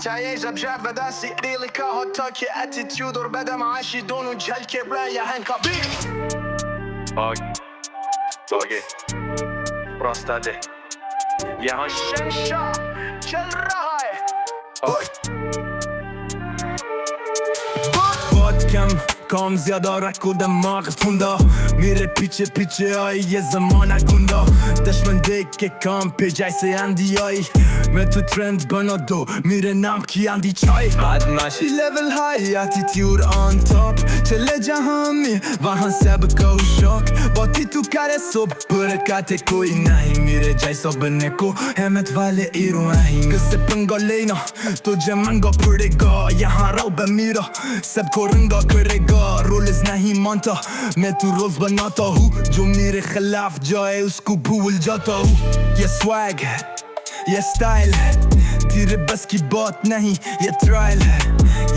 چاہیے جب جب بداسی ریل کا ہوتا کہ ایٹیٹیوڈ اور بد معاشی دونوں جھل کے برای ہیں کبھی آگے راستہ دے یہاں شنشا چل رہا ہے بہت کم کام زیادہ رکھو دماغ تھندا میرے پیچھے پیچھے آئی یہ زمانہ گندا دشمن دیکھ کے کام پہ جیسے آندھی آئی میں تو ٹرینڈ بنا دو میرے نام کی آندھی چائی بدماشی level high attitude on top چلے جہاں میں وہاں سب کو شوق باتی تو کرے سب برکاتے کوئی نہیں میرے جیسا بننے کو ہمت والے ایرو نہیں کس سے پنگا لینا تجھے منگا پڑے گا یہاں رو بمیرا سب کو رنگا کرے گا رولز نہیں مانتا میں تو رولز بناتا ہوں جو میرے خلاف جائے اس کو بھول جاتا ہوں یہ سویگ ہے یہ سٹائل ہے تیرے بس کی بات نہیں یہ ٹرائل ہے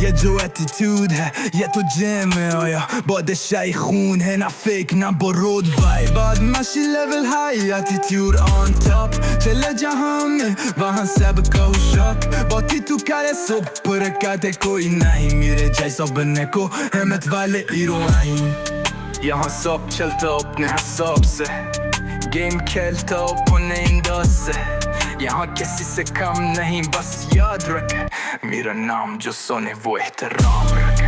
یہ جو ایٹیٹیوڈ ہے یہ تو جیم میں آیا بادشاہی خون ہے نہ فیک نہ برود بھائی بدماشی level high attitude on top چلے جہاں میں وہاں سب کو شوق باتی تو کرے سب برکاتے کوئی نہیں میرے جیسا بننے کو ہمت والے ہیرو نہیں یہاں سب چلتا اپنے حساب سے گیم کھیلتا اپنے انداز سے یہاں کسی سے کم نہیں بس یاد رکھ میرا نام جو سنے وہ احترام رکھ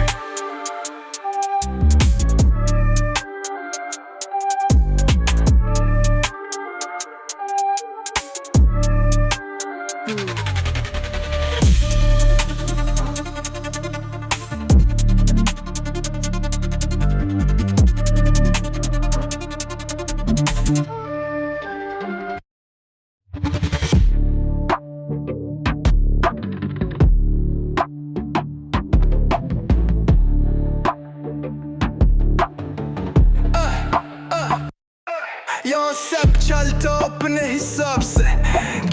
یہاں سب چلتا اپنے حساب سے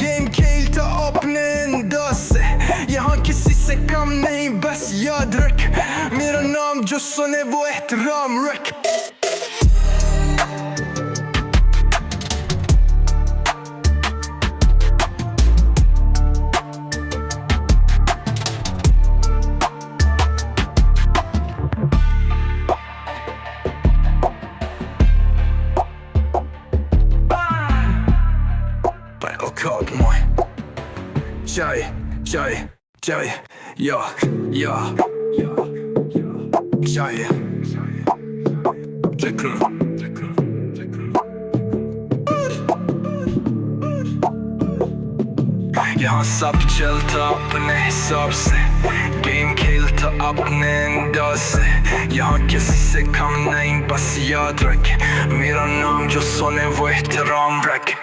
گیم کھیلتا اپنے انداز سے یہاں کسی سے کم نہیں بس یاد رکھ میرا نام جو سنے وہ احترام رکھ جائے یا جائے یہاں سب چلتا اپنے حساب سے گیم کھیلتا اپنے انداز سے یہاں کسی سے کم نہیں بس یاد رکھ میرا نام جو سنے وہ احترام رکھ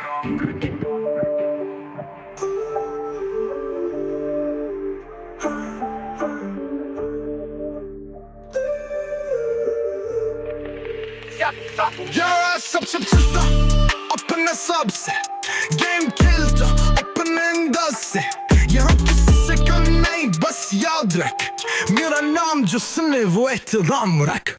یہاں سب چلتا اپنے حساب سے گیم کھیلتا اپنے انداز سے یہاں کسی سے کم نہیں بس یاد رکھ میرا نام جو سنے وہ احترام رکھ